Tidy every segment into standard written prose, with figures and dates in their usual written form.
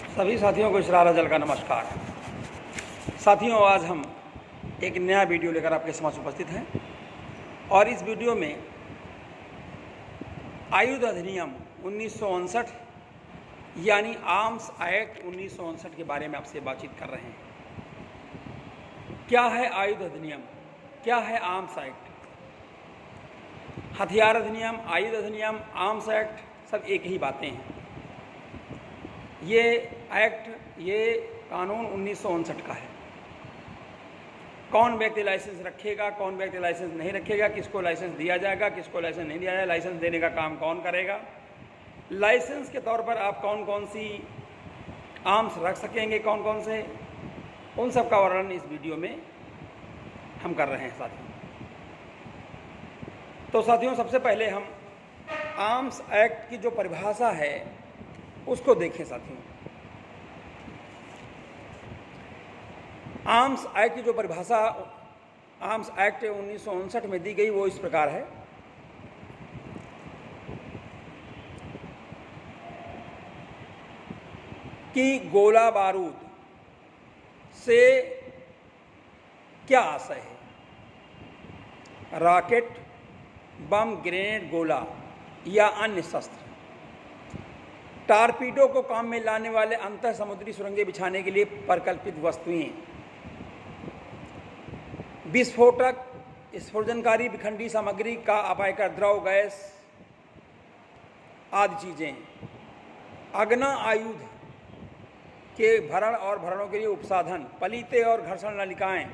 सभी साथियों को इसरार अजल का नमस्कार। साथियों, आज हम एक नया वीडियो लेकर आपके समक्ष उपस्थित हैं और इस वीडियो में आयुध अधिनियम 1959 यानी आर्म्स एक्ट 1959 के बारे में आपसे बातचीत कर रहे हैं। क्या है आयुध अधिनियम, क्या है आर्म्स एक्ट? हथियार अधिनियम, आयुध अधिनियम, आर्म्स एक्ट सब एक ही बातें हैं। ये एक्ट, ये कानून 1959 का है। कौन व्यक्ति लाइसेंस रखेगा, कौन व्यक्ति लाइसेंस नहीं रखेगा, किसको लाइसेंस दिया जाएगा, किसको लाइसेंस नहीं दिया जाएगा, लाइसेंस देने का काम कौन करेगा, लाइसेंस के तौर पर आप कौन कौन सी आर्म्स रख सकेंगे, कौन कौन से, उन सब का वर्णन इस वीडियो में हम कर रहे हैं साथियों। तो साथियों, सबसे पहले हम आर्म्स एक्ट की जो परिभाषा है उसको देखें साथियों। आर्म्स एक्ट की जो परिभाषा आर्म्स एक्ट 1959 में दी गई वो इस प्रकार है कि गोला बारूद से क्या आशय है? रॉकेट, बम, ग्रेनेड, गोला या अन्य शस्त्र, टारपीडो को काम में लाने वाले अंतर समुद्री सुरंगें बिछाने के लिए परिकल्पित वस्तुएं, विस्फोटक, स्फोटनकारी विखंडी सामग्री का अपायकर द्रव, गैस आदि चीज़ें, अग्ना आयुध के भरण और भरणों के लिए उपसाधन, पलीते और घर्षण नलिकाएं,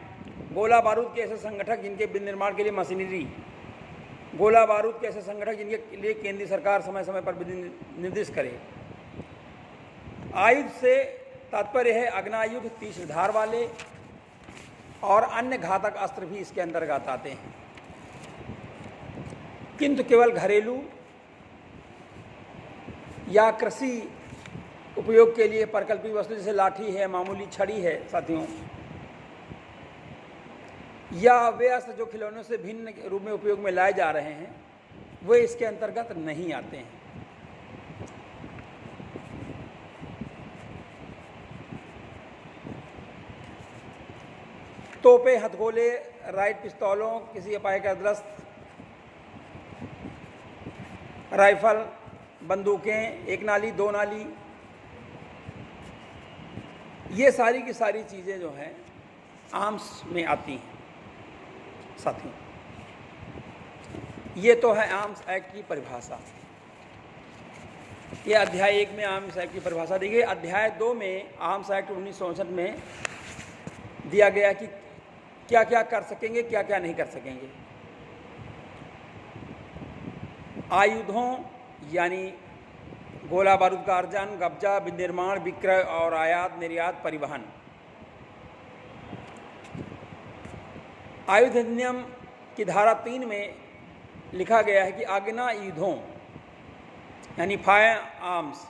गोला बारूद के ऐसे संगठक जिनके विनिर्माण के लिए मशीनरी, गोला बारूद के ऐसे संगठक जिनके लिए केंद्रीय सरकार समय समय पर निर्देश करे। आयुध से तात्पर्य है अग्नायुध, तीक्ष्ण धार वाले और अन्य घातक अस्त्र भी इसके अंतर्गत आते हैं, किंतु केवल घरेलू या कृषि उपयोग के लिए परिकल्पित वस्तु जैसे लाठी है, मामूली छड़ी है साथियों, या वे अस्त्र जो खिलौनों से भिन्न रूप में उपयोग में लाए जा रहे हैं वे इसके अंतर्गत नहीं आते हैं। तोपे, हथगोले, राइट पिस्तौलों, किसी अपायग्रस्त राइफल, बंदूकें, एक नाली, दो नाली, ये सारी की सारी चीज़ें जो हैं आर्म्स में आती हैं साथियों। ये तो है आर्म्स एक्ट की परिभाषा। ये अध्याय 1 में आर्म्स एक्ट की परिभाषा दी गई। अध्याय 2 में आर्म्स एक्ट 1959 में दिया गया कि क्या क्या कर सकेंगे, क्या क्या नहीं कर सकेंगे। आयुधों यानी गोला बारूद का अर्जन, कब्जा, विनिर्माण, विक्रय और आयात निर्यात, परिवहन। आयुध अधिनियम की धारा 3 में लिखा गया है कि आग्नेयायुधों यानी फायर आर्म्स,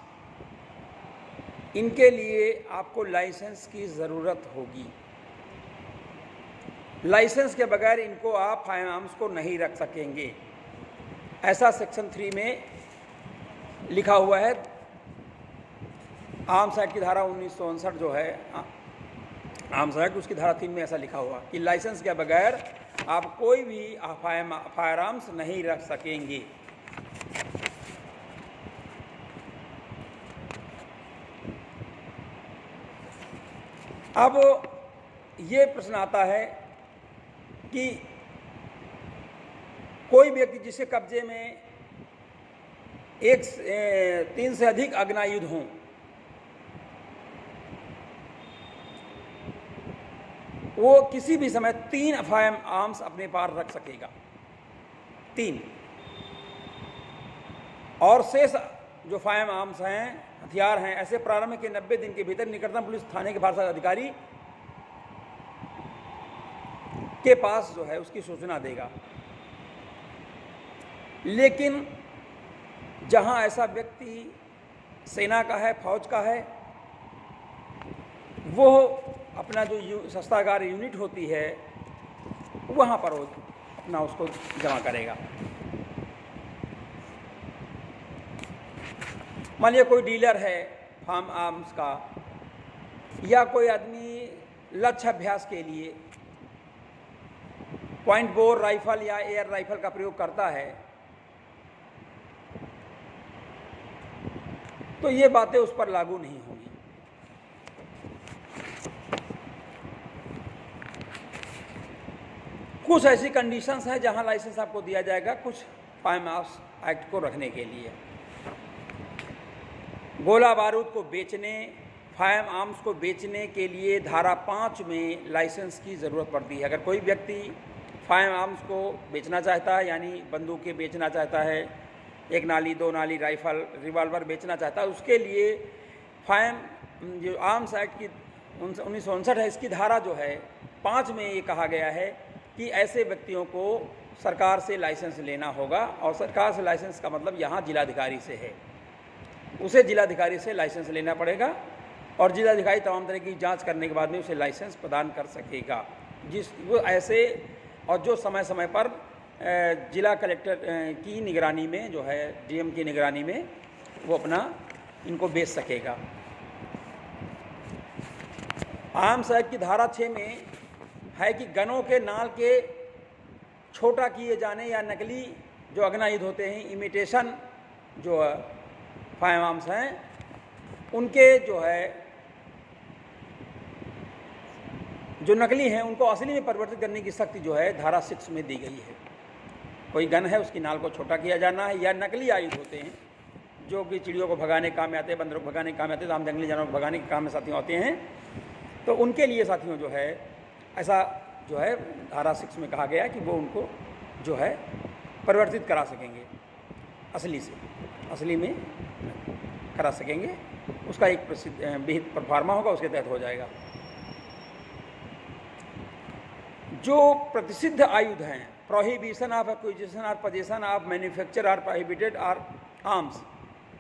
इनके लिए आपको लाइसेंस की ज़रूरत होगी। लाइसेंस के बगैर इनको आप फायर आर्म्स को नहीं रख सकेंगे, ऐसा सेक्शन 3 में लिखा हुआ है। आर्म्स एक्ट की धारा 1959 जो है आर्म्स एक्ट, उसकी धारा 3 में ऐसा लिखा हुआ कि लाइसेंस के बगैर आप कोई भी फायर आर्म्स नहीं रख सकेंगे। अब ये प्रश्न आता है कि कोई व्यक्ति जिसके कब्जे में 3 से अधिक आग्नेयायुध हों, वो किसी भी समय 3 फायर आर्म्स अपने पास रख सकेगा, 3। और शेष जो फायर आर्म्स हैं, हथियार हैं, ऐसे प्रारंभ के 90 दिन के भीतर निकटतम पुलिस थाने के भारतीय अधिकारी के पास जो है उसकी सूचना देगा। लेकिन जहां ऐसा व्यक्ति सेना का है, फौज का है, वो अपना जो शस्त्रागार यूनिट होती है वहाँ पर वो अपना उसको जमा करेगा। मान लिया कोई डीलर है फार्म आर्म्स का, या कोई आदमी लक्ष्य अभ्यास के लिए पॉइंट बोर राइफल या एयर राइफल का प्रयोग करता है, तो ये बातें उस पर लागू नहीं होंगी। कुछ ऐसी कंडीशंस हैं जहां लाइसेंस आपको दिया जाएगा कुछ फायरआर्म्स आर्म्स एक्ट को रखने के लिए। गोला बारूद को बेचने, फायर आर्म्स को बेचने के लिए धारा 5 में लाइसेंस की ज़रूरत पड़ती है। अगर कोई व्यक्ति फायर आर्म्स को बेचना चाहता है, यानी बंदूकें बेचना चाहता है, एक नाली, दो नाली राइफल, रिवॉल्वर बेचना चाहता है, उसके लिए फायर जो आर्म्स एक्ट की 1959 है, इसकी धारा जो है 5 में ये कहा गया है कि ऐसे व्यक्तियों को सरकार से लाइसेंस लेना होगा। और सरकार से लाइसेंस का मतलब यहाँ जिलाधिकारी से है, उसे जिलाधिकारी से लाइसेंस लेना पड़ेगा और जिलाधिकारी तमाम तरह की जांच करने के बाद में उसे लाइसेंस प्रदान कर सकेगा। जिस वो ऐसे और जो समय समय पर जिला कलेक्टर की निगरानी में जो है, डीएम की निगरानी में वो अपना इनको बेच सकेगा। आर्म्स एक्ट की धारा 6 में है कि गनों के नाल के छोटा किए जाने या नकली जो अग्नायुध होते हैं, इमिटेशन जो फायर आर्म्स हैं, उनके जो है जो नकली हैं उनको असली में परिवर्तित करने की शक्ति जो है धारा 6 में दी गई है। कोई गन है, उसकी नाल को छोटा किया जाना है, या नकली आयुध होते हैं जो कि चिड़ियों को भगाने के काम में आते हैं, बंदरों को भगाने के काम में आते हैं, आम जंगली जानवरों को भगाने के काम में साथियों आते हैं, तो उनके लिए साथियों जो है ऐसा जो है धारा 6 में कहा गया है कि वो उनको जो है परिवर्तित करा सकेंगे, असली से असली में करा सकेंगे। उसका एक प्रसिद्ध विहित प्रोफार्मा होगा, उसके तहत हो जाएगा। जो प्रतिसिद्ध आयुध हैं, प्रोहिबिशन ऑफ एक्विजिशन और पोजेशन ऑफ मैन्युफैक्चर और प्रोहिबिटेड और आर्म्स,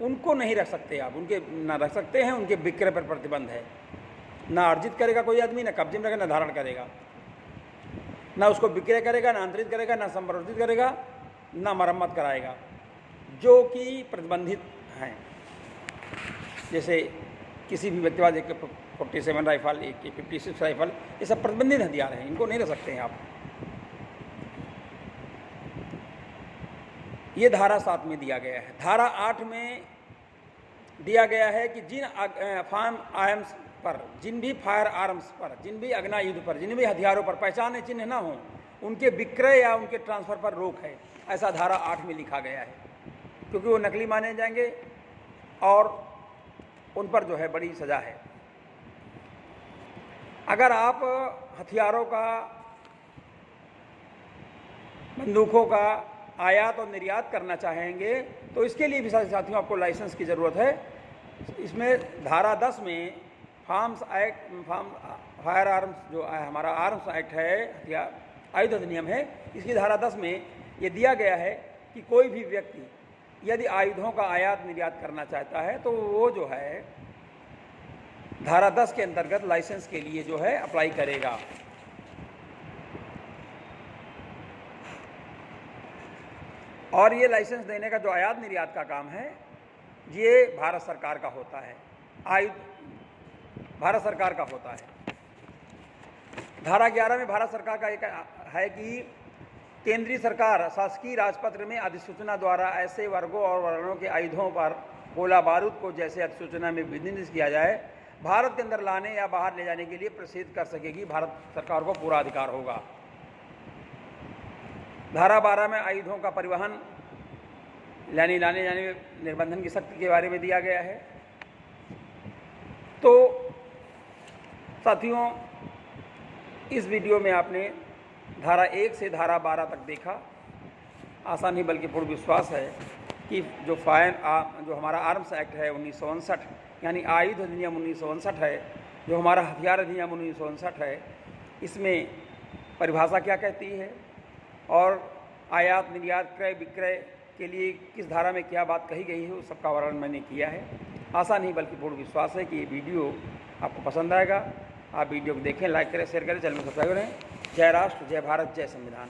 उनको नहीं रख सकते आप, उनके ना रख सकते हैं, उनके विक्रय पर प्रतिबंध है। ना अर्जित करेगा कोई आदमी, ना कब्जे में रखेगा, ना धारण करेगा, ना उसको विक्रय करेगा, ना अंतरित करेगा, ना संवर्धित करेगा, ना मरम्मत कराएगा, जो कि प्रतिबंधित हैं। जैसे किसी भी व्यक्तिवाद AK-47 राइफल, AK-56 राइफल, ये सब प्रतिबंधित हथियार हैं, इनको नहीं रख सकते हैं आप। ये धारा 7 में दिया गया है। धारा 8 में दिया गया है कि जिन फायर आर्म्स पर, जिन भी फायर आर्म्स पर, जिन भी अग्नायुध पर, जिन भी हथियारों पर पहचान चिन्ह ना हो, उनके विक्रय या उनके ट्रांसफ़र पर रोक है, ऐसा धारा 8 में लिखा गया है, क्योंकि वो नकली माने जाएंगे और उन पर जो है बड़ी सज़ा है। अगर आप हथियारों का, बंदूकों का आयात और निर्यात करना चाहेंगे तो इसके लिए भी साथियों आपको लाइसेंस की ज़रूरत है। इसमें धारा 10 में फायर आर्म्स जो हमारा आर्म्स एक्ट है, हथियार आयुध अधिनियम है, इसकी धारा 10 में ये दिया गया है कि कोई भी व्यक्ति यदि आयुधों का आयात निर्यात करना चाहता है तो वो जो है धारा 10 के अंतर्गत लाइसेंस के लिए जो है अप्लाई करेगा। और ये लाइसेंस देने का जो आयात निर्यात का काम है, ये भारत सरकार का होता है, आयुध भारत सरकार का होता है। धारा 11 में भारत सरकार का एक है कि केंद्रीय सरकार शासकीय राजपत्र में अधिसूचना द्वारा ऐसे वर्गों और वर्णों के आयुधों पर गोला बारूद को जैसे अधिसूचना में विनिर्दिष्ट किया जाए, भारत के अंदर लाने या बाहर ले जाने के लिए प्रसिद्ध कर सकेगी। भारत सरकार को पूरा अधिकार होगा। धारा 12 में आयुधों का परिवहन यानी लाने जाने में निर्बंधन की सख्ती के बारे में दिया गया है। तो साथियों, इस वीडियो में आपने धारा 1 से धारा 12 तक देखा। आशा नहीं बल्कि पूर्ण विश्वास है कि जो जो हमारा आर्म्स एक्ट है 1959 यानी आयुध अधिनियम 1959 है, जो हमारा हथियार अधिनियम 1959 है, इसमें परिभाषा क्या कहती है और आयात निर्यात क्रय विक्रय के लिए किस धारा में क्या बात कही गई है, उस सबका वर्णन मैंने किया है। आशा नहीं बल्कि पूर्ण विश्वास है कि ये वीडियो आपको पसंद आएगा। आप वीडियो को देखें, लाइक करें, शेयर करें, चैनल को सब्सक्राइब करें। जय राष्ट्र, जय भारत, जय संविधान।